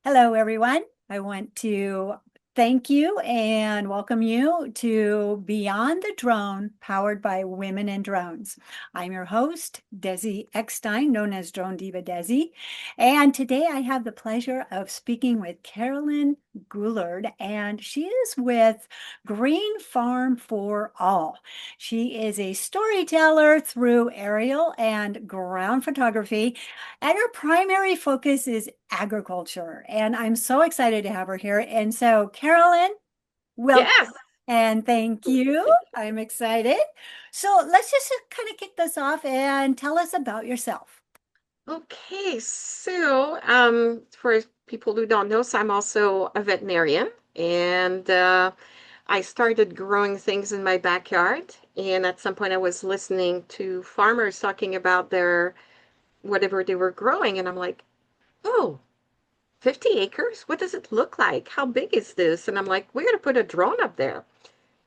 Hello, everyone. I want to thank you and welcome you to Beyond the Drone, powered by Women in Drones. I'm your host, Desi Eckstein, known as Drone Diva Desi. And today I have the pleasure of speaking with Caroline Goulard, and she is with Green Farm for All. She is a storyteller through aerial and ground photography, and her primary focus is agriculture. And I'm so excited to have her here. And so, Carolyn, welcome Yes. and thank you. I'm excited. So, let's just kind of kick this off and tell us about yourself. Okay. For people who don't know, so I'm also a veterinarian, and I started growing things in my backyard. And at some point, I was listening to farmers talking about their whatever they were growing, and I'm like, oh, 50 acres? What does it look like? How big is this? And I'm like, we're gonna put a drone up there.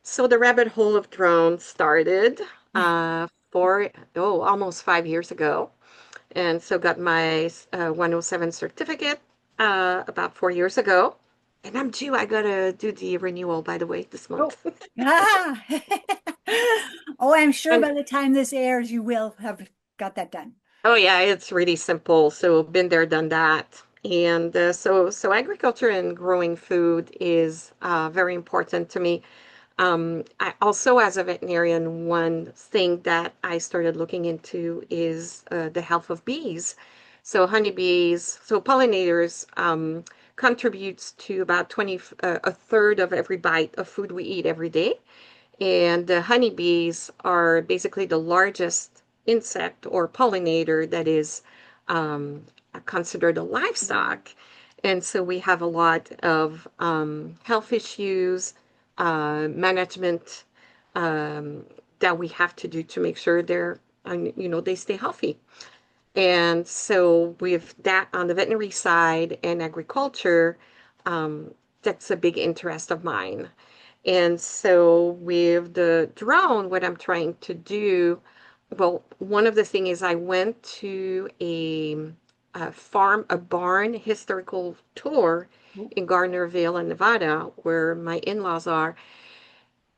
So the rabbit hole of drones started almost 5 years ago. And so got my 107 certificate about 4 years ago. And I'm due. I gotta do the renewal, by the way, this Oh, month. ah. Oh, I'm sure And by the time this airs, you will have got that done. oh yeah, it's really simple. So been there, done that. And so agriculture and growing food is very important to me. I also, as a veterinarian, one thing that I started looking into is the health of bees. So honeybees, so pollinators contributes to about a third of every bite of food we eat every day. And the honeybees are basically the largest insect or pollinator that is um, considered a livestock. And so we have a lot of health issues, management um, that we have to do to make sure they stay healthy. And so with that on the veterinary side and agriculture, that's a big interest of mine. And so with the drone, what I'm trying to do, well, one of the things is I went to a barn historical tour in Gardnerville, in Nevada, where my in-laws are.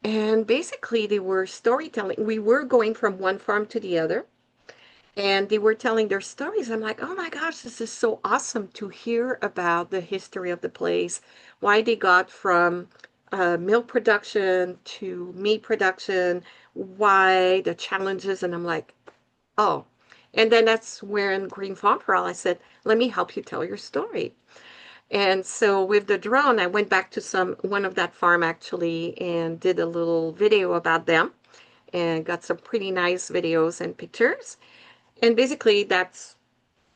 And basically, they were storytelling. We were going from one farm to the other, and they were telling their stories. I'm like, oh my gosh, this is so awesome to hear about the history of the place, why they got from milk production to meat production, why the challenges. And I'm like, oh. And then that's when Green Farm for All, I said, let me help you tell your story. And so with the drone, I went back to one of that farm actually and did a little video about them and got some pretty nice videos and pictures. And basically, that's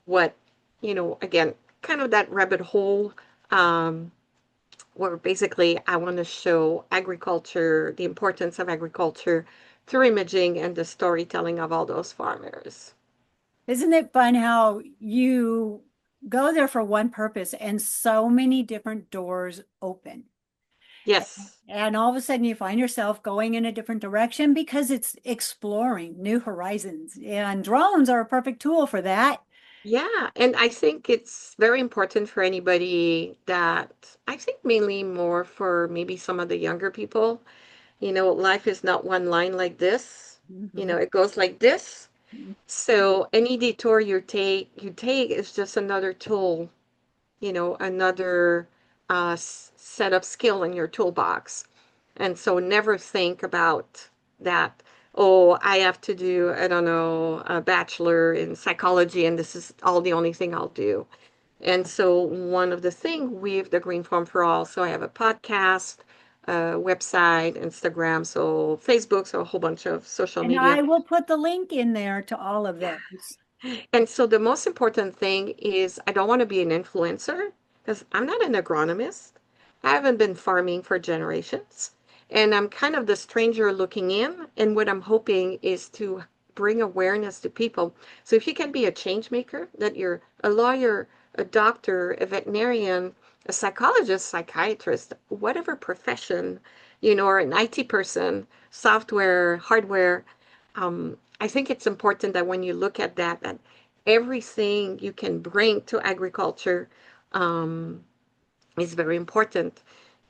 what, again, kind of that rabbit hole um, where basically I want to show agriculture, the importance of agriculture through imaging and the storytelling of all those farmers. Isn't it fun how you go there for one purpose and so many different doors open? Yes. And all of a sudden you find yourself going in a different direction because it's exploring new horizons. And drones are a perfect tool for that. Yeah. And I think it's very important for anybody that I think mainly more for maybe some of the younger people. Life is not one line like this. Mhm. It goes like this. So any detour you take is just another tool, another set of skill in your toolbox. And so never think about that, oh, I have to do, I don't know, a bachelor in psychology and this is all the only thing I'll do. And so one of the things with the Green Farm for All, so I have a podcast, website, Instagram, so Facebook, so a whole bunch of social And media. I will put the link in there to all of those. And so the most important thing is I don't want to be an influencer because I'm not an agronomist. I haven't been farming for generations. And I'm kind of the stranger looking in. And what I'm hoping is to bring awareness to people. So if you can be a change maker, that you're a lawyer, a doctor, a veterinarian, a psychologist, psychiatrist, whatever profession, or an IT person, software, hardware, I think it's important that when you look at that everything you can bring to agriculture, is very important.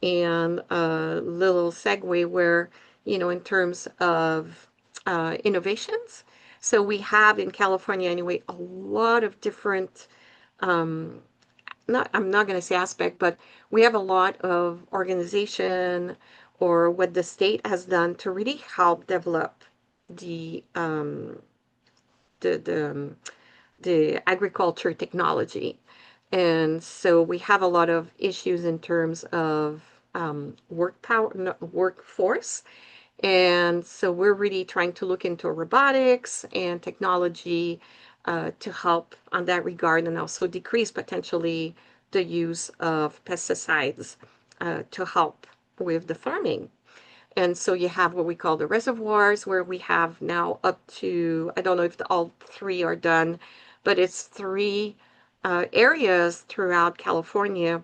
And a little segue where, in terms of innovations, so we have in California anyway a lot of different, um, not I'm not going to say aspect, but we have a lot of organization or what the state has done to really help develop the the the, um, the agriculture technology. And so we have a lot of issues in terms of work power, no, workforce. And so we're really trying to look into robotics and technology to help on that regard and also decrease potentially the use of pesticides to help with the farming. And so you have what we call the reservoirs, where we have now up to, I don't know if all three are done, but it's three areas throughout California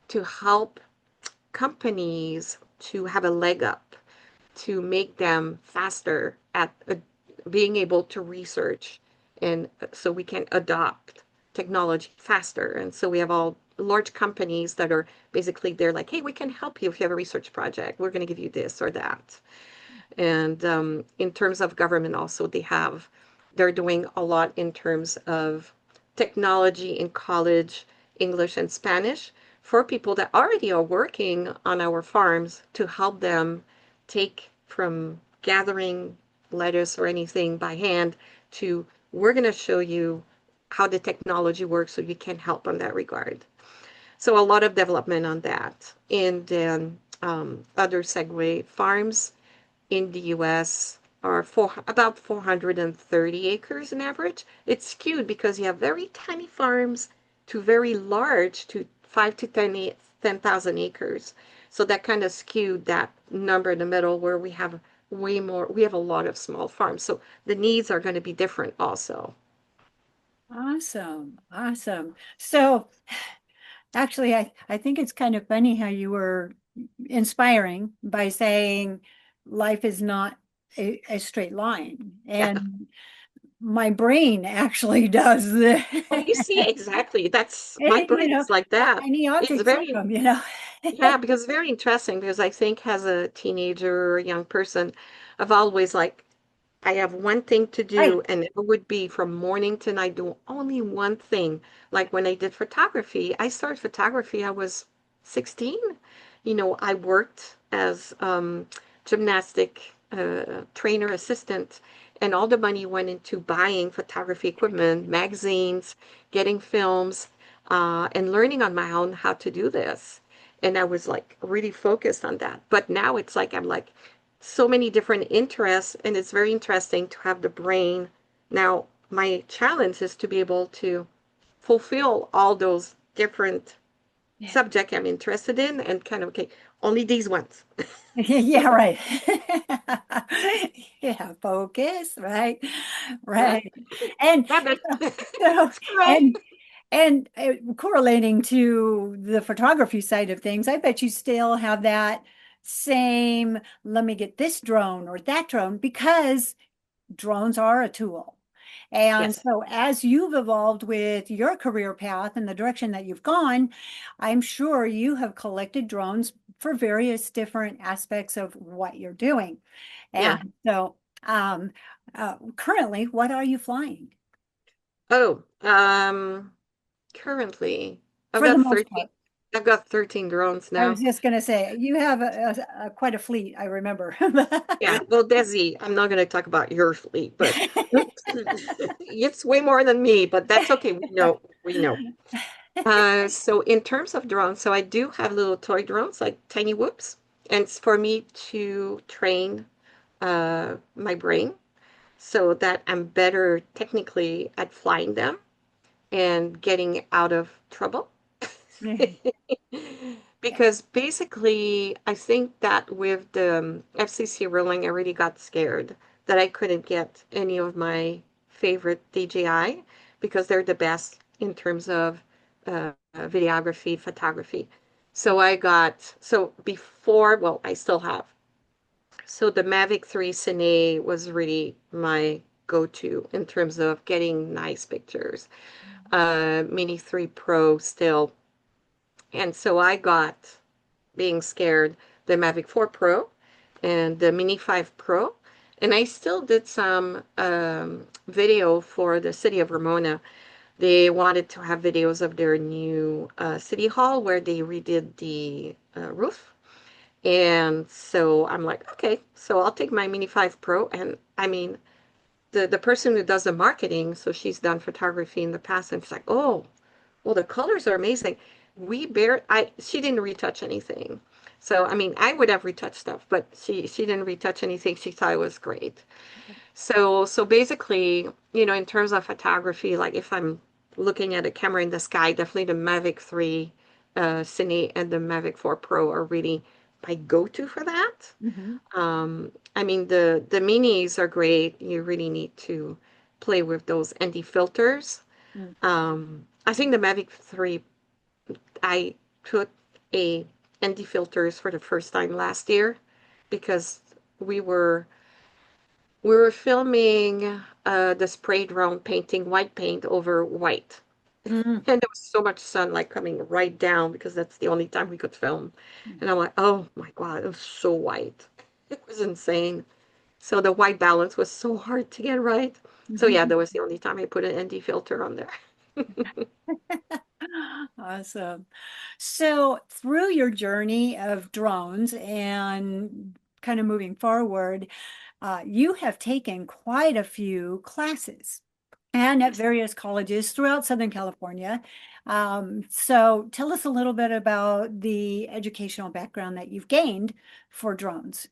to help companies to have a leg up, to make them faster at being able to research. And so we can adopt technology faster. And so we have all large companies that are basically they're like, hey, we can help you if you have a research project. We're going to give you this or that. And in terms of government, also, they're doing a lot in terms of technology in college, English and Spanish for people that already are working on our farms to help them take from gathering lettuce or anything by hand to we're going to show you how the technology works so you can help on that regard. So a lot of development on that. And then other segue farms in the US are about 430 acres in average. It's skewed because you have very tiny farms to very large to 5 to 10,000 acres. So that kind of skewed that number in the middle where we have way more, we have a lot of small farms. So the needs are going to be different also. Awesome. Awesome. So actually, I think it's kind of funny how you were inspiring by saying life is not a straight line. Yeah. And my brain actually does this. Oh, you see, exactly. That's my You brain know, is like that. any It's object very syndrome, you know. Yeah, because it's very interesting because I think as a teenager or a young person, I've always like I have one thing to Right. do, and it would be from morning to night, do only one thing. Like when I did photography, I started photography, I was 16. I worked as gymnastic trainer assistant, and all the money went into buying photography equipment, magazines, getting films, and learning on my own how to do this. And I was like really focused on that. But now it's like I'm like, so many different interests, and it's very interesting to have the brain. Now, my challenge is to be able to fulfill all those different Yeah. subjects I'm interested in and kind of, okay, only these ones. Yeah, right. Yeah, focus, right? Yeah, Right. And rabbit. so, Squirrel. and correlating to the photography side of things, I bet you still have that same, let me get this drone or that drone, because drones are a tool. And Yes. so, as you've evolved with your career path and the direction that you've gone, I'm sure you have collected drones for various different aspects of what you're doing. Yeah. And so, currently, what are you flying Oh, currently I've for the got most 13. part? I've got 13 drones I now. was just going to say, you have quite a fleet, I remember. Yeah, well, Desi, I'm not going to talk about your fleet, but it's way more than me, but that's okay. We know, we know. So in terms of drones, so I do have little toy drones, like tiny whoops, and it's for me to train my brain so that I'm better technically at flying them and getting out of trouble. Because basically, I think that with the FCC ruling, I really got scared that I couldn't get any of my favorite DJI because they're the best in terms of videography, photography. So before, well, I still have. So the Mavic 3 Cine was really my go-to in terms of getting nice pictures. Mini 3 Pro still And so I got, being scared, the Mavic 4 Pro and the Mini 5 Pro. And I still did some video for the city of Ramona. They wanted to have videos of their new city hall where they redid the roof. And so I'm like, okay, so I'll take my Mini 5 Pro. And I mean, the person who does the marketing, so she's done photography in the past, and she's like, oh, well, the colors are amazing. She didn't retouch anything. So, I mean, I would have retouched stuff, but she didn't retouch anything. She thought it was great. So basically, in terms of photography, like if I'm looking at a camera in the sky, definitely the Mavic 3 Cine and the Mavic 4 Pro are really my go-to for that. Mhm. I mean, the minis are great. You really need to play with those ND filters. Mm. I think the Mavic 3, I put a ND filters for the first time last year because we were we were filming the spray drone painting white paint over white. Mm. And there was so much sunlight coming right down because that's the only time we could film. And I'm like, oh my God, it was so white. It was insane. So the white balance was so hard to get right. So yeah, that was the only time I put an ND filter on there. Awesome. So, through your journey of drones and kind of moving forward, you have taken quite a few classes and at various colleges throughout Southern California. So, tell us a little bit about the educational background that you've gained for drones.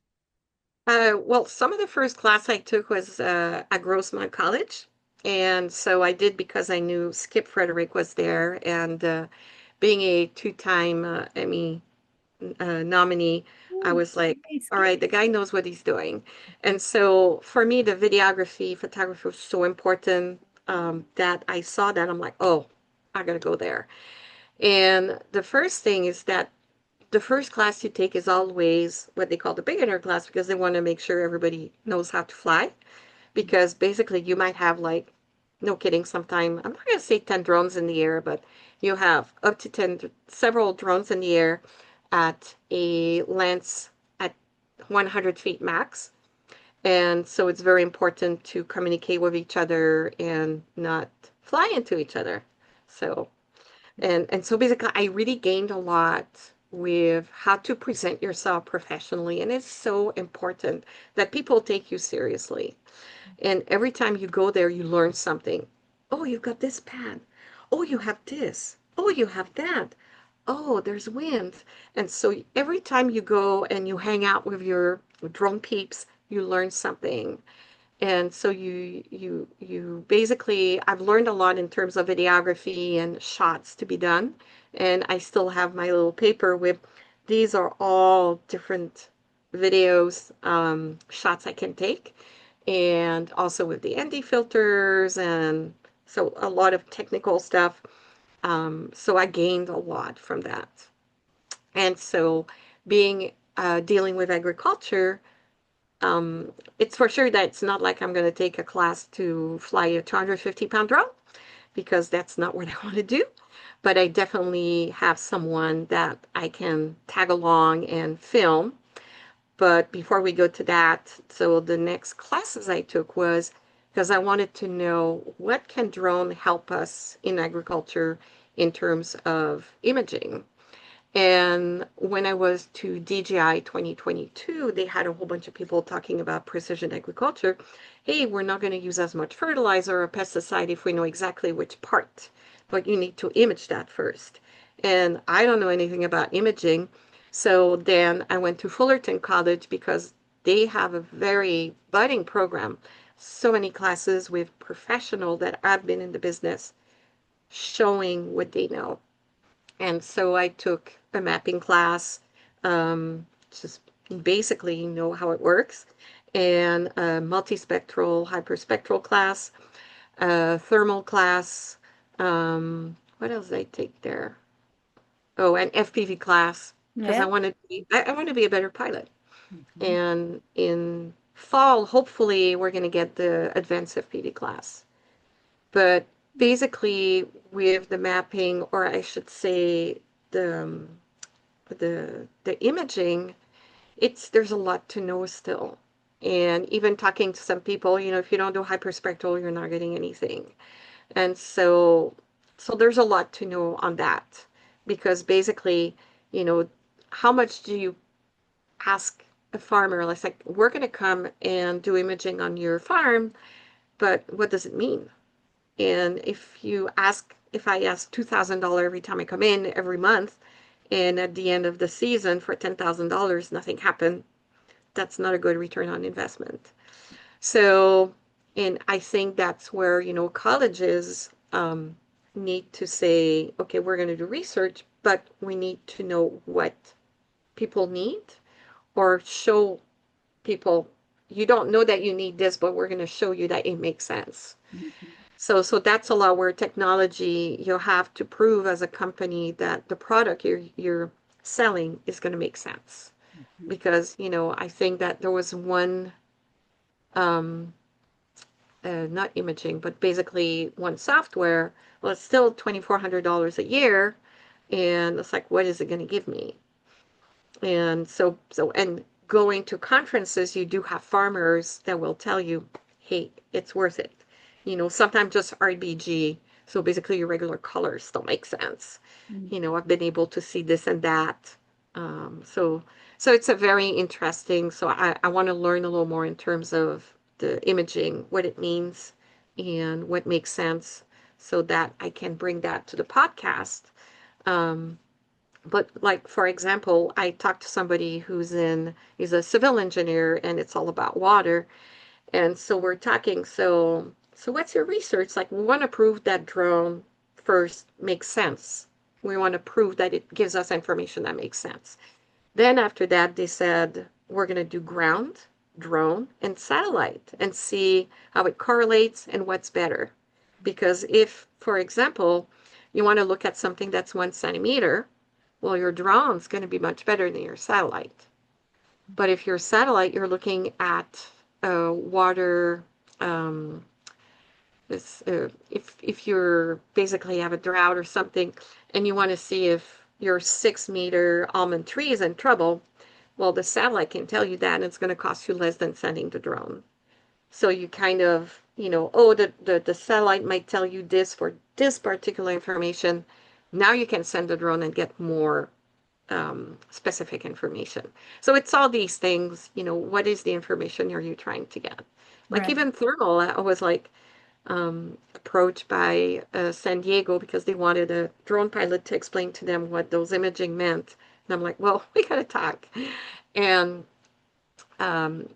Well, some of the first class I took was at Grossmont College. And so I did because I knew Skip Frederick was there. And being a two-time Emmy nominee, I Ooh, was like, nice. all right, the guy knows what he's doing. And so for me, the videography, photography was so important that I saw that. I'm like, oh, I gotta go there. And the first thing is that the first class you take is always what they call the beginner class because they want to make sure everybody knows how to fly. Because basically, you might have like, no kidding, sometime, I'm not going to say 10 drones in the air, but you have up to 10, several drones in the air at a length at 100 feet max. And so it's very important to communicate with each other and not fly into each other. So and so basically, I really gained a lot with how to present yourself professionally. And it's so important that people take you seriously. And every time you go there, you learn something. Oh, you've got this pad. Oh, you have this. Oh, you have that. Oh, there's wind. And so every time you go and you hang out with your drone peeps, you learn something. And so you basically I've learned a lot in terms of videography and shots to be done. And I still have my little paper with these are all different videos, shots I can take, and also with the ND filters and so a lot of technical stuff. So I gained a lot from that. And so being dealing with agriculture, it's for sure that it's not like I'm going to take a class to fly a 250-pound drone because that's not what I want to do. But I definitely have someone that I can tag along and film. But before we go to that, so the next classes I took was because I wanted to know what can drone help us in agriculture in terms of imaging. And when I was to DJI 2022, they had a whole bunch of people talking about precision agriculture. Hey, we're not going to use as much fertilizer or pesticide if we know exactly which part, but you need to image that first. And I don't know anything about imaging. So then I went to Fullerton College because they have a very budding program. So many classes with professionals that have been in the business showing what they know. And so I took a mapping class, just basically know how it works, and a multispectral, hyperspectral class, a thermal class. What else did I take there? Oh, an FPV class because Yeah. I want to be a better pilot. Mhm. And in fall, hopefully, we're going to get the advanced FPV class. But basically, with the mapping, or I should say, the the imaging, it's there's a lot to know still. And even talking to some people, if you don't do hyperspectral, you're not getting anything. And so there's a lot to know on that because basically, you know, how much do you ask a farmer? It's like, we're going to come and do imaging on your farm, but what does it mean? And if I ask $2,000 every time I come in every month, and at the end of the season for $10,000, nothing happened, that's not a good return on investment. So, and I think that's where, colleges need to say, okay, we're going to do research, but we need to know what people need or show people, you don't know that you need this, but we're going to show you that it makes sense. Mhm. So that's a lot where technology, you have to prove as a company that the product you're selling is going to make sense. Mhm. Because, I think that there was one, um, not imaging, but basically one software. Well, it's still $2,400 a year. And it's like, what is it going to give me? And and going to conferences, you do have farmers that will tell you, hey, it's worth it. Sometimes just RBG. So basically your regular colors don't make sense. I've been able to see this and that. So it's a very interesting. So I want to learn a little more in terms of the imaging, what it means and what makes sense so that I can bring that to the podcast. Um, but like, for example, I talked to somebody he's a civil engineer and it's all about water. And so we're talking, so what's your research? Like, we want to prove that drone first makes sense. We want to prove that it gives us information that makes sense. Then after that, they said, we're going to do ground, drone, and satellite and see how it correlates and what's better. Because if, for example, you want to look at something that's 1 centimeter, well, your drone's going to be much better than your satellite. But if your satellite, you're looking at water, um, if you're basically have a drought or something, and you want to see if your 6 meter almond tree is in trouble, well, the satellite can tell you that, and it's going to cost you less than sending the drone. So you kind of, oh, the satellite might tell you this for this particular information. Now you can send the drone and get more specific information. So it's all these things, what is the information are you trying to get? Like Right. even thermal, I was like approached by San Diego because they wanted a drone pilot to explain to them what those imaging meant. And I'm like, well, we got to talk. And um,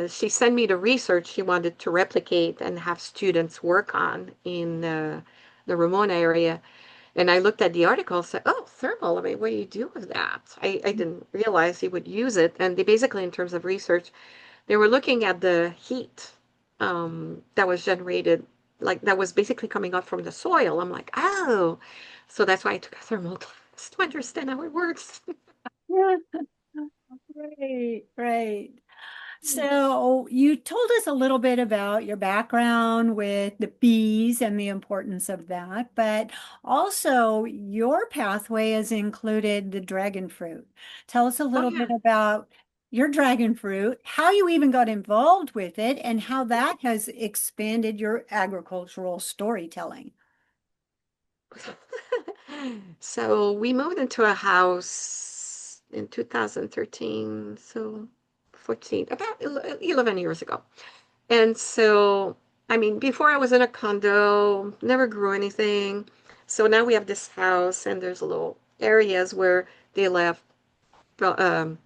she sent me the research she wanted to replicate and have students work on in the Ramona area. And I looked at the article and said, oh, thermal. I mean, what do you do with that? I didn't realize he would use it. And they basically, in terms of research, they were looking at the heat that was generated, like that was basically coming up from the soil. I'm like, oh, so that's why I took a thermal class to understand how it works. Right, right. So you told us a little bit about your background with the bees and the importance of that, but also your pathway has included the dragon fruit. Tell us a Oh, little bit yeah. about your dragon fruit, how you even got involved with it, and how that has expanded your agricultural storytelling. So we moved into a house in 2013, so 14, about 11 years ago. And so, I mean, before I was in a condo, never grew anything. So now we have this house, and there's little areas where they left um,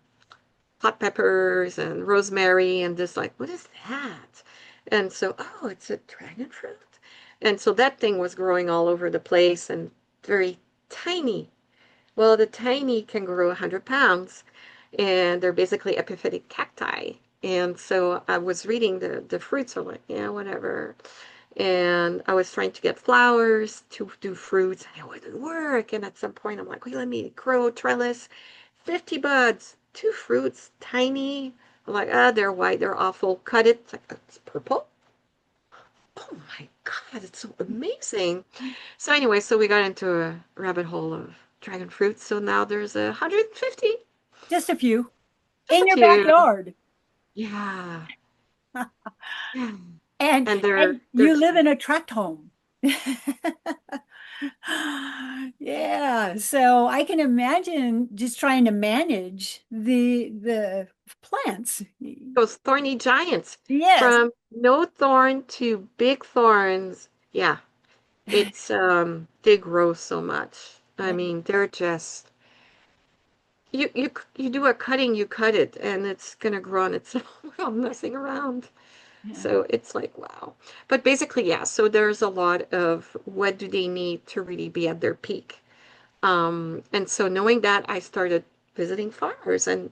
hot peppers and rosemary, and just like, what is that? And so, oh, it's a dragon fruit. And so that thing was growing all over the place and very tiny. Well, the tiny can grow 100 pounds, and they're basically epiphytic cacti. And so I was reading the fruits. I'm like, yeah, whatever. And I was trying to get flowers to do fruits, and it wouldn't work. And at some point, I'm like, wait, let me grow trellis, 50 buds, two fruits, tiny. I'm like, ah, they're white, they're awful. Cut it. It's like, it's purple. Oh my God, it's so amazing. So anyway, so we got into a rabbit hole of dragon fruit. So now there's 150, Just a few just in a your few. backyard. Yeah. Yeah. And And and they're you live in a tract home. Yeah, so I can imagine just trying to manage the plants. those thorny giants Yes. from no thorn to big thorns. Yeah, it's they grow so much. I mean, they're just you do a cutting, you cut it, and it's gonna grow on itself without messing around. Yeah. So it's like wow. But basically, yeah. So there's a lot of what do they need to really be at their peak. And so knowing that, I started visiting farmers, and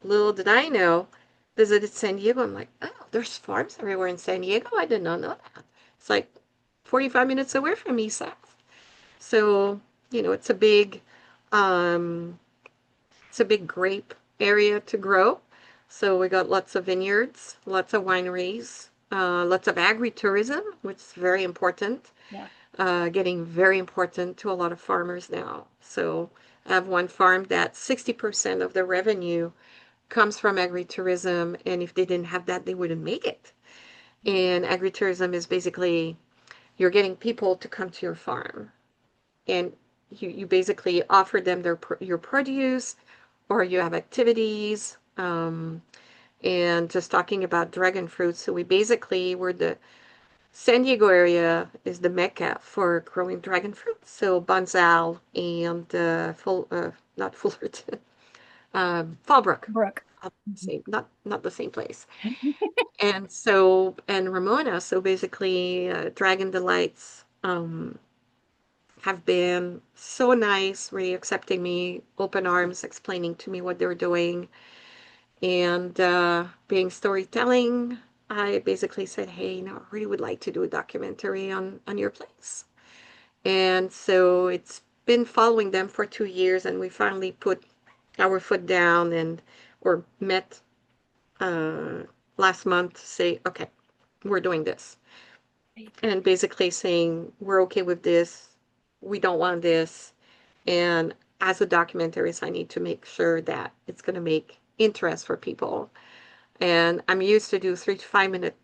little did I know, visited San Diego. I'm like, oh, there's farms everywhere in San Diego. I did not know that. It's like 45 minutes away from me south. So, it's um, a big grape area to grow. So we got lots of vineyards, lots of wineries, lots of agritourism, which is very important, Yeah. getting very important to a lot of farmers now. So I have one farm that 60% of the revenue comes from agritourism, and if they didn't have that, they wouldn't make it. And agritourism is basically you're getting people to come to your farm, and you basically offer them your produce, or you have activities. And just talking about dragon fruit, so we basically were the San Diego area is the mecca for growing dragon fruit. So Bonsal and not Fullerton, Fallbrook, Brooke. same, not the same place. And Ramona, so basically, Dragon Delights have been so nice, really accepting me, open arms, explaining to me what they're doing, and being storytelling. I basically said, hey, I really would like to do a documentary on your place. And so it's been following them for 2 years, and we finally put our foot down and or met uh, last month to say, okay, we're doing this. And basically saying, we're okay with this, we don't want this. And as a documentarist, I need to make sure that it's going to make interest for people. And I'm used to do 3 to 5 minute,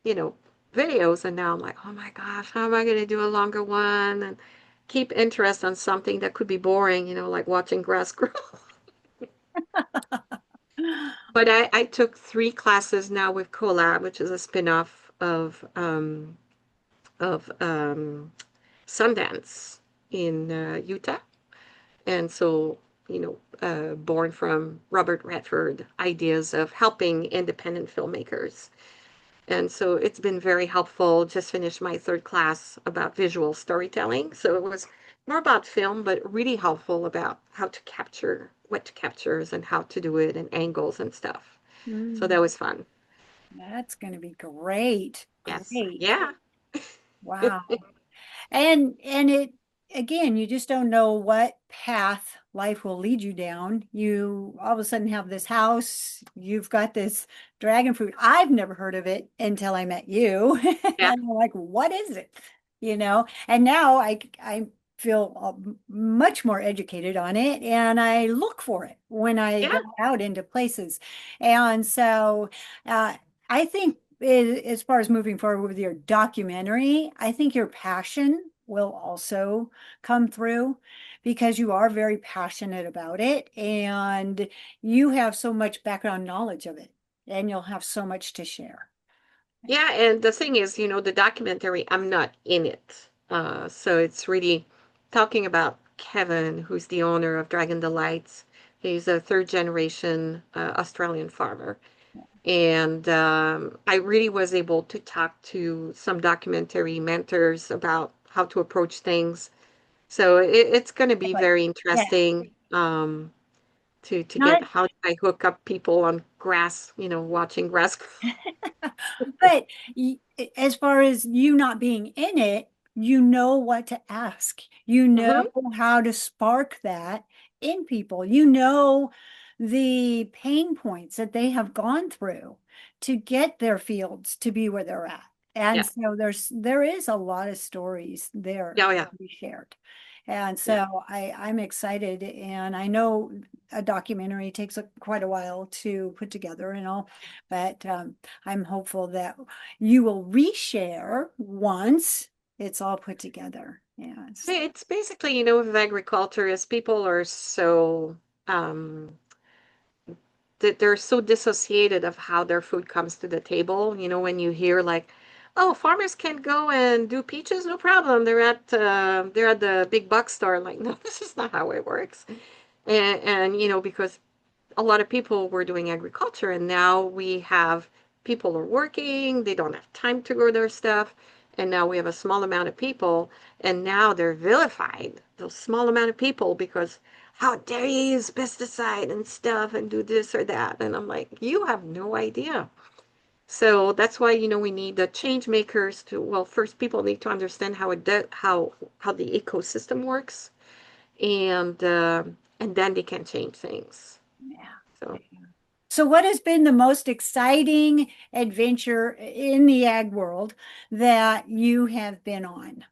you know, videos. And now I'm like, oh my gosh, how am I going to do a longer one? And keep interest on something that could be boring, like watching grass grow. But I took 3 classes now with Collab, which is a spin-off of Sundance in Utah. And so, born from Robert Redford ideas of helping independent filmmakers. And so it's been very helpful. Just finished my 3rd class about visual storytelling. So it was more about film, but really helpful about how to capture what to captures and how to do it and angles and stuff. So Mm, that was fun. that's going to be great. Yes. Great. Yeah. Wow. And it again, you just don't know what path life will lead you down. You all of a sudden have this house, you've got this dragon fruit. I've never heard of it until I met you. Yeah. And I'm like, what is it? And now I feel much more educated on it and I look for it when I Yeah. go out into places. And so uh, I think as far as moving forward with your documentary, I think your passion will also come through because you are very passionate about it and you have so much background knowledge of it and you'll have so much to share. Yeah, and the thing is, the documentary, I'm not in it. So it's really talking about Kevin, who's the owner of Dragon Delights. He's a 3rd generation Australian farmer. And I really was able to talk to some documentary mentors about how to approach things. So it's going to be But very yeah, interesting to get not how do I hook up people on grass, watching grass. but as far as you not being in it, you know what to ask. You know Hmm. how to spark that in people. You know the pain points that they have gone through to get their fields to be where they're at. And Yeah. so there is a lot of stories there Yeah, oh, to yeah. be shared. And Yeah. so I'm excited, and I know a documentary takes quite a while to put together and all, but I'm hopeful that you will reshare once it's all put together. Yes. It's basically, with agriculture is people are so um that they're so dissociated of how their food comes to the table. When you hear like, oh, farmers can go and do peaches, no problem. They're at the big box store. Like, no, this is not how it works. And because a lot of people were doing agriculture, and now we have people are working, they don't have time to grow their stuff, and now we have a small amount of people, and now they're vilified, those small amount of people, because how dare you use pesticide and stuff and do this or that? And I'm like, you have no idea. So that's why, we need the change makers to, well, first people need to understand how it does, how the ecosystem works, and then they can change things. Yeah. So So what has been the most exciting adventure in the ag world that you have been on?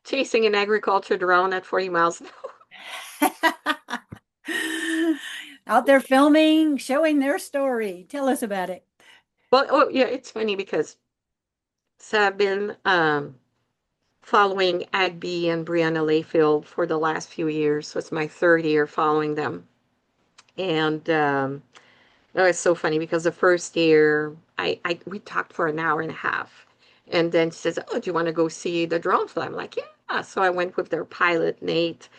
chasing an agriculture drone at 40 miles an hour. Out there filming, showing their story. Tell us about it. Well, oh yeah, it's funny because so I've been following Agby and Brianna Layfield for the last few years. So it's my third year following them. And it was so funny because the first year we talked for an hour and a half. And then she says, oh, do you want to go see the drone fly? I'm like, yeah. So I went with their pilot, Nate,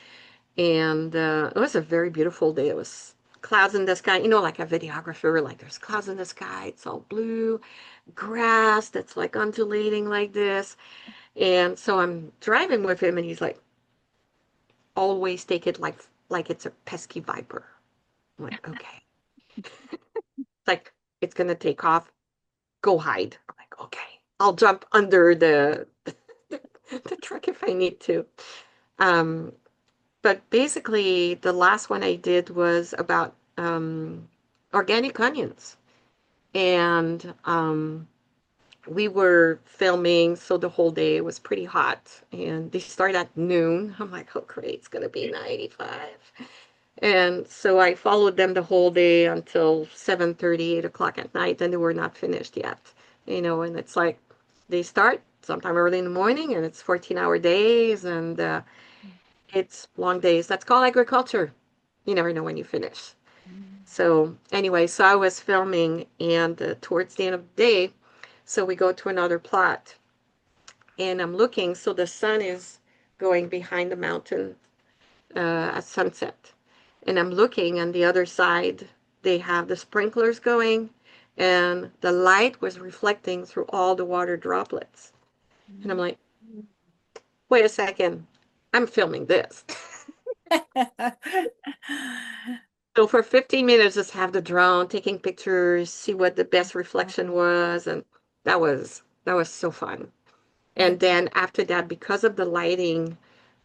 and it was a very beautiful day. It was clouds in the sky, like a videographer, like there's clouds in the sky, it's all blue, grass that's like undulating like this. And so I'm driving with him, and he's like, always take it like it's a pesky viper. I'm like, okay. It's like it's gonna take off, go hide. I'm like, okay. I'll jump under the truck if I need to. Um, but basically, the last one I did was about organic onions. And we were filming, so the whole day was pretty hot. And they start at noon. I'm like, oh, great, it's going to be 95. And so I followed them the whole day until 7:30, 8 o'clock at night, and they were not finished yet. And it's like they start sometime early in the morning, and it's 14-hour days, and it's long days. That's called agriculture. You never know when you finish. So anyway, so I was filming, and towards the end of the day, so we go to another plot, and I'm looking. So the sun is going behind the mountain at sunset, and I'm looking on the other side. They have the sprinklers going, and the light was reflecting through all the water droplets. And I'm like, wait a second, I'm filming this. So for 15 minutes, just have the drone taking pictures, see what the best reflection was, and that was so fun. And then after that, because of the lighting,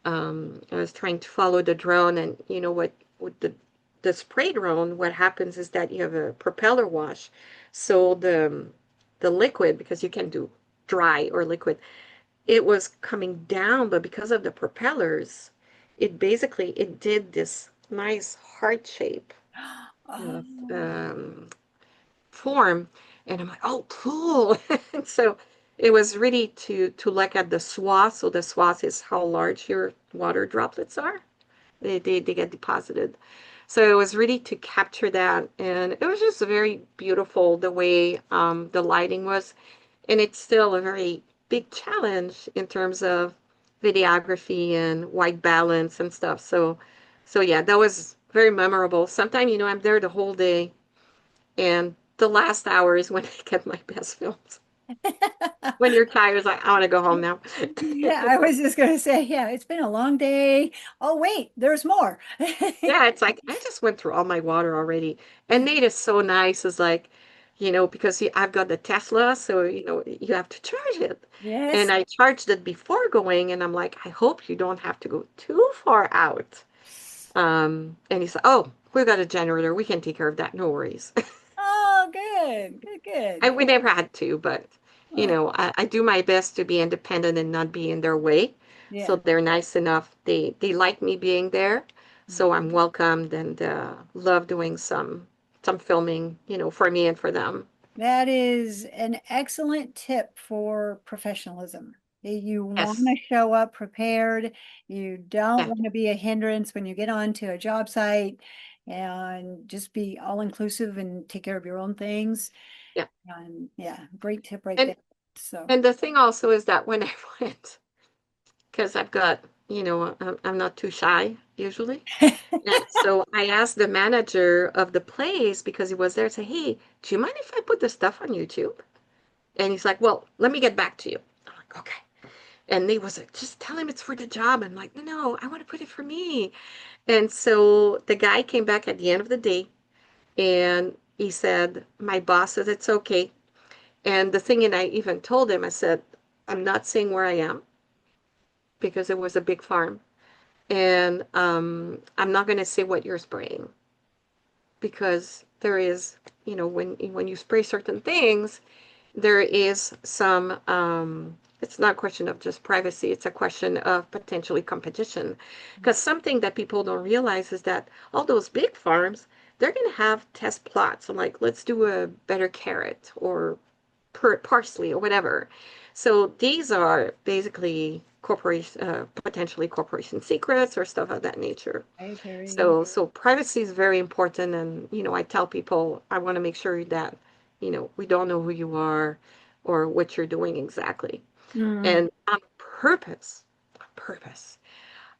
I was trying to follow the drone, and what with the spray drone, what happens is that you have a propeller wash, so the liquid, because you can do dry or liquid, it was coming down, but because of the propellers, it did this nice heart shape of Oh, form, and I'm like, oh, cool. And so it was really to look at the swath. So the swath is how large your water droplets are. They get deposited. So it was really to capture that, and it was just very beautiful the way the lighting was, and it's still a very big challenge in terms of videography and white balance and stuff. So yeah, that was very memorable. Sometimes, I'm there the whole day, and the last hour is when I get my best films. When you're tired, it's like, I want to go home now. yeah, I was just going to say, yeah, it's been a long day. Oh, wait, there's more. Yeah, it's like I just went through all my water already. And Nate is so nice. It's like, because I've got the Tesla, so you have to charge it. And Yes. I charged it before going, and I'm like, I hope you don't have to go too far out. And he's like, oh, we got a generator. We can take care of that. No worries. Oh, good, good, good. We never had to, but I do my best to be independent and not be in their way. So Yeah. they're nice enough. They like me being there. So I'm welcomed and love doing some filming, for me and for them. That is an excellent tip for professionalism. You want Yes. to show up prepared. You don't Yeah. want to be a hindrance when you get onto a job site, and just be all inclusive and take care of your own things. Yeah. And yeah, great tip right And there. So, and the thing also is that when I went, because I've got, I'm not too shy usually. And so I asked the manager of the place because he was there, say, hey, do you mind if I put the stuff on YouTube? And he's like, well, let me get back to you. I'm like, okay. And he was like, just tell him it's for the job. I'm like, no, I want to put it for me. And so the guy came back at the end of the day and he said, my boss says it's okay. And the thing, and I even told him, I said, I'm not saying where I am because it was a big farm. And I'm not going to say what you're spraying because there is, when you spray certain things, there is some it's not a question of just privacy, it's a question of potentially competition, because something that people don't realize is that all those big farms, they're going to have test plots. I'm like, let's do a better carrot or parsley or whatever. So these are basically corporation potentially corporation secrets or stuff of that nature. proprietary. So privacy is very important, and I tell people I want to make sure that we don't know who you are or what you're doing exactly. Mm, And on purpose,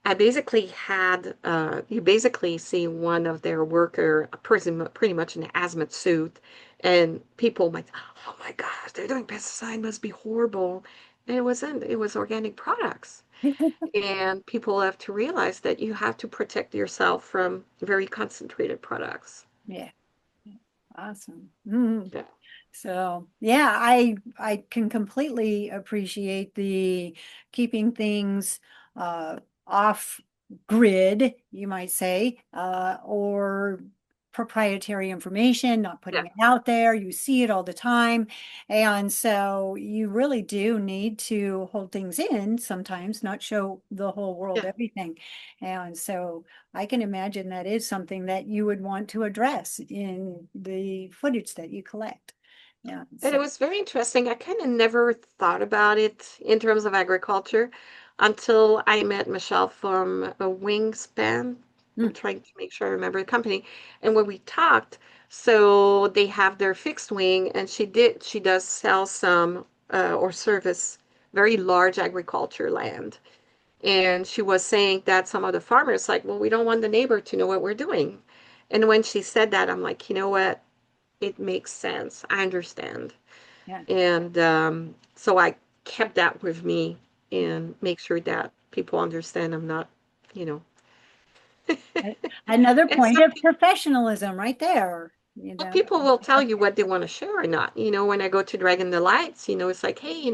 I basically had you basically see one of their worker pretty much in a hazmat suit, and people might, oh my gosh, they're doing pesticide, must be horrible. And it wasn't. It was organic products. And people have to realize that you have to protect yourself from very concentrated products. yeah, awesome. Mm. Yeah. So yeah, I can completely appreciate the keeping things uh off grid, you might say, or proprietary information, not Yeah. putting it out there. You see it all the time. And so you really do need to hold things in sometimes, not show the whole world Yeah. everything. And so I can imagine that is something that you would want to address in the footage that you collect. Yeah. And So, it was very interesting. I kind of never thought about it in terms of agriculture until I met Michelle from a Wingspan. I'm mm, trying to make sure I remember the company. And when we talked, so they have their fixed wing, and she does sell some or service very large agriculture land. And she was saying that some of the farmers like, well, we don't want the neighbor to know what we're doing. And when she said that, I'm like, you know what? It makes sense. I understand. yeah. And so I kept that with me and make sure that people understand I'm not, you know. Another And point of professionalism right there, you some know. people will tell you what they want to share or not. When I go to Dragon Delights, it's like, hey,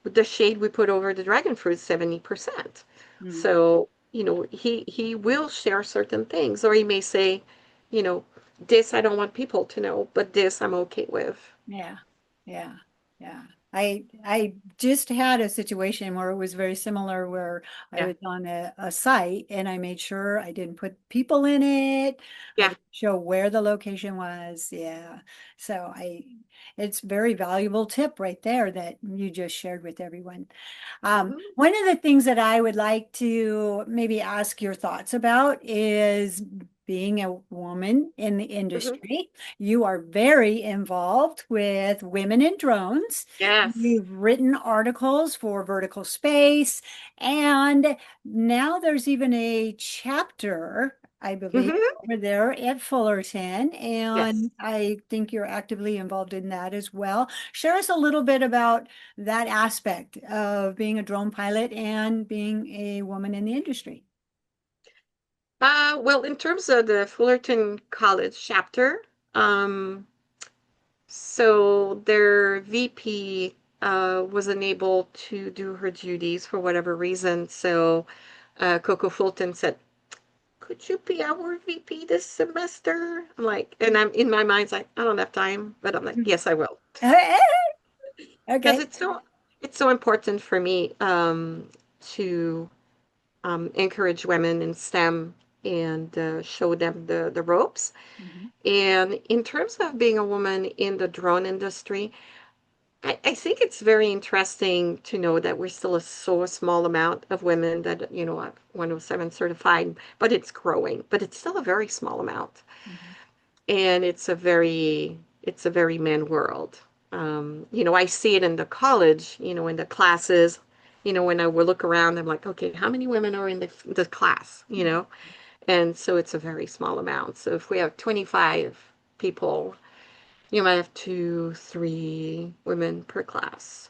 with the shade we put over the dragon fruit, 70%. Mm, So, he will share certain things, or he may say, you know, this I don't want people to know, but this I'm okay with. yeah, yeah, yeah. I just had a situation where it was very similar where I Yeah. was on a site and I made sure I didn't put people in it. I Yeah. didn't show where the location was. Yeah. So it's very valuable tip right there that you just shared with everyone. Hmm. One of the things that I would like to maybe ask your thoughts about is being a woman in the Hmm. industry. You are very involved with women in drones. Yes. You've written articles for Vertical Space, and now there's even a chapter, I believe, Hmm. over there at Fullerton, Yes. and I think you're actively involved in that as well. Share us a little bit about that aspect of being a drone pilot and being a woman in the industry. Well, in terms of the Fullerton College chapter, so their VP was unable to do her duties for whatever reason. So Coco Fulton said, could you be our VP this semester? I'm like, and I'm in my mind's like, I don't have time, but I'm like, yes, I will. because Okay. it's so important for me to encourage women in STEM and show them the ropes. Mhm. And in terms of being a woman in the drone industry, I think it's very interesting to know that we're still a small amount of women that, are 107 certified, but it's growing, but it's still a very small amount. Mhm. And it's a very man world. I see it in the college, in the classes, when I would look around, I'm like, okay, how many women are in the class, And so it's a very small amount. So if we have 25 people, you might have two, three women per class.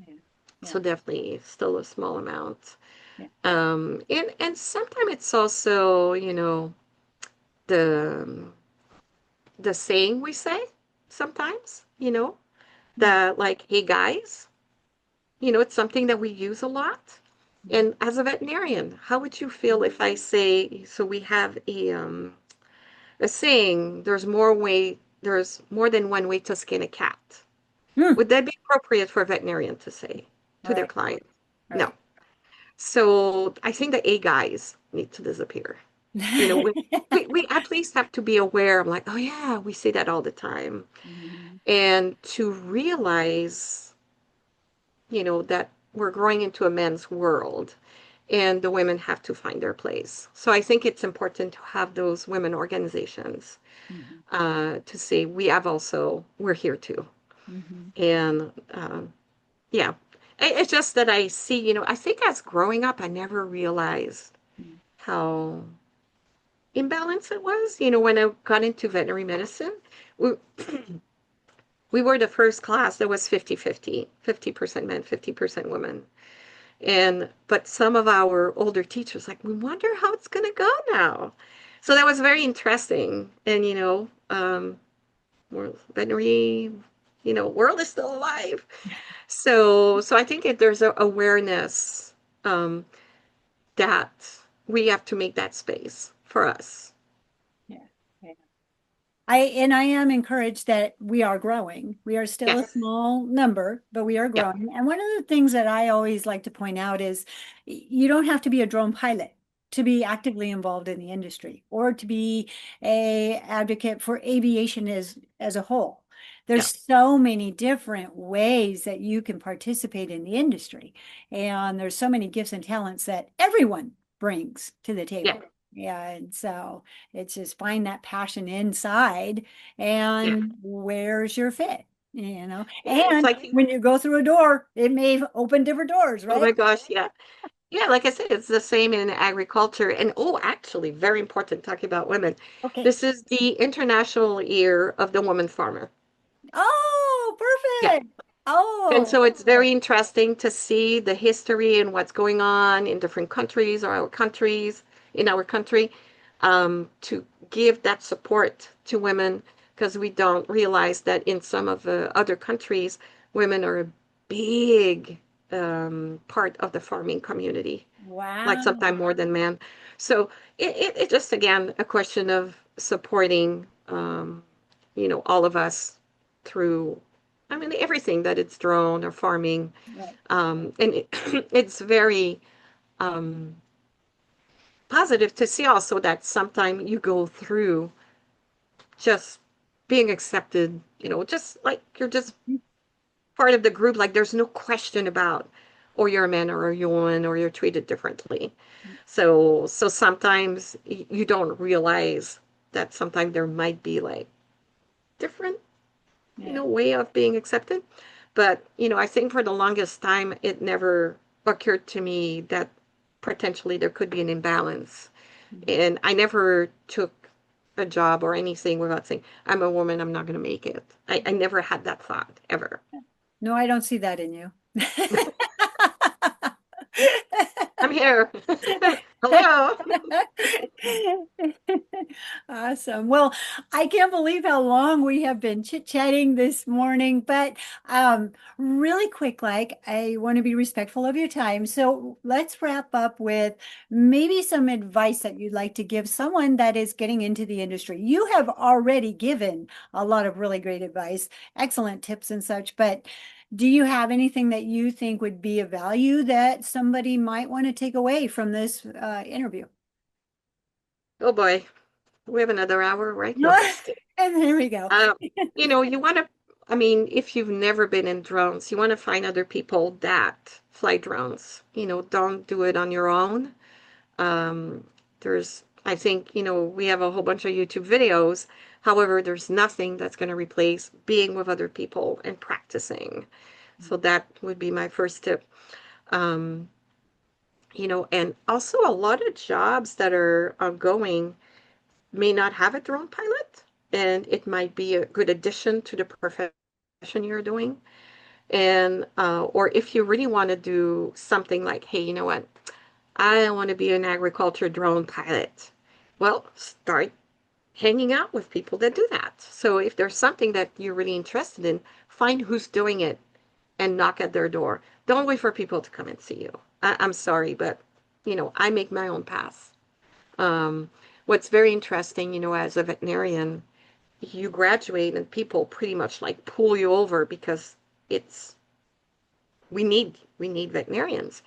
Yeah. So Yeah. definitely still a small amount. Yeah. And sometimes it's also, the the saying we say sometimes, Mm. that like, hey guys, it's something that we use a lot. Mhm. And as a veterinarian, how would you feel if I say, so we have a saying, there's more than one way to skin a cat. Mm. Would that be appropriate for a veterinarian to say to their Right. client? No. Right. So I think the A guys need to disappear. We at least have to be aware. I'm like, oh yeah, we say that all the time. Mhm. And to realize, that we're growing into a men's world and the women have to find their place. So I think it's important to have those women organizations Mhm. to say we're here too. Mhm. And yeah, it's just that I see, I think as growing up, I never realized Mhm. how imbalanced it was. When I got into veterinary medicine, we, we were the first class that was 50-50, 50% men, 50% women. But some of our older teachers, like, we wonder how it's going to go now. So that was very interesting. And, veterinary, world is still alive. So I think there's a awareness um, that we have to make that space for us. Yeah. Yeah. I am encouraged that we are growing. We are still a Yes. small number, but we are Yeah. growing. And one of the things that I always like to point out is you don't have to be a drone pilot to be actively involved in the industry or to be a advocate for aviation as a whole. Yeah. There's so many different ways that you can participate in the industry. And there's so many gifts and talents that everyone brings to the Yeah. table. Yeah, and so it's just find that passion inside Yeah. and where's your fit, Yeah. It's And like, when you go through a door, it may open different doors, oh right? my gosh. Yeah. Yeah. Like I said, it's the same in agriculture. And oh, actually, very important talking about women. Okay. This is the International Year of the Woman Farmer. Oh, Yeah. perfect. And Oh, so it's very interesting to see the history and what's going on in different countries or in our country, to give that support to women because we don't realize that in some of the other countries, women are a big part of the farming community, like wow. sometimes more than men. So it's just, again, a question of supporting, all of us through, I mean, everything that it's drone or farming. Right. And it's very positive to see also that sometimes you go through just being accepted, just like you're just part of the group, like there's no question about, or you're a man or you're a woman or you're treated differently. So sometimes you don't realize that sometimes there might be like different, Yeah. way of being accepted. But, I think for the longest time, it never occurred to me that potentially there could be an imbalance. And I never took a job or anything without saying, I'm a woman, I'm not going to make it. I never had that thought ever. No, I don't see that in you. I'm here. Hello. Awesome. Well, I can't believe how long we have been chit-chatting this morning, but really quick, like I want to be respectful of your time. So let's wrap up with maybe some advice that you'd like to give someone that is getting into the industry. You have already given a lot of really great advice, excellent tips and such, but Do you have anything that you think would be of value that somebody might want to take away from this interview? Oh boy, we have another hour, right? No, just kidding. And there we go. Um, you want to, I mean, if you've never been in drones, you want to find other people that fly drones. Don't do it on your own. Um, I think, we have a whole bunch of YouTube videos. However, there's nothing that's going to replace being with other people and practicing. So that would be my first tip. Um, and also a lot of jobs that are ongoing may not have a drone pilot, and it might be a good addition to the profession you're doing. And or if you really want to do something like, hey, you know what? I want to be an agriculture drone pilot. Well, start hanging out with people that do that. So if there's something that you're really interested in, find who's doing it and knock at their door. Don't wait for people to come and see you. I'm sorry, but I make my own path. Um, what's very interesting, as a veterinarian, you graduate and people pretty much like pull you over because it's we need veterinarians.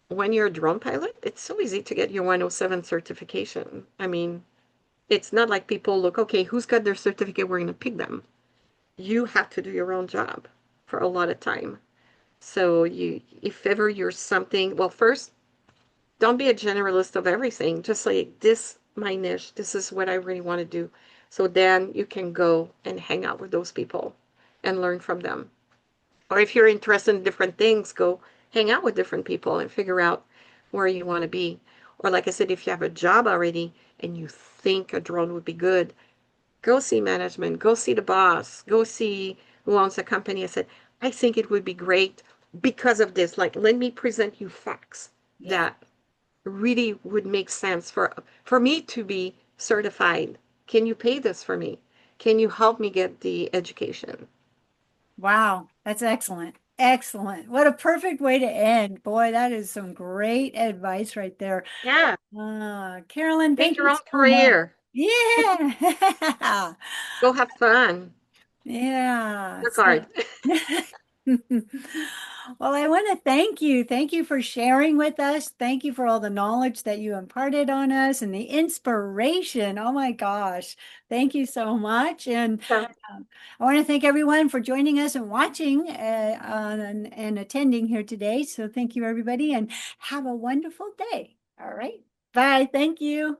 When you're a drone pilot, it's so easy to get your 107 certification. I mean, it's not like people look, okay, who's got their certificate? We're going to pick them. You have to do your own job for a lot of time. So if ever you're something, well, first, don't be a generalist of everything. Just like this, my niche, this is what I really want to do. So then you can go and hang out with those people and learn from them. Or if you're interested in different things, go hang out with different people and figure out where you want to be. Or like I said, if you have a job already and you think a drone would be good, go see management, go see the boss, go see who owns the company. I said, I think it would be great because of this. Like, let me present you facts Yeah. that really would make sense for me to be certified. Can you pay this for me? Can you help me get the education? Wow, that's excellent. Excellent. What a perfect way to end. Boy, that is some great advice right there. Yeah, Carolyn, make thank your you own so much. career. Yeah. Go have fun. Yeah. Work hard. Well, I want to thank you. Thank you for sharing with us. Thank you for all the knowledge that you imparted on us and the inspiration. Oh my gosh. Thank you so much. And So, I want to thank everyone for joining us and watching and attending here today. So thank you, everybody, and have a wonderful day. All right. Bye. Thank you.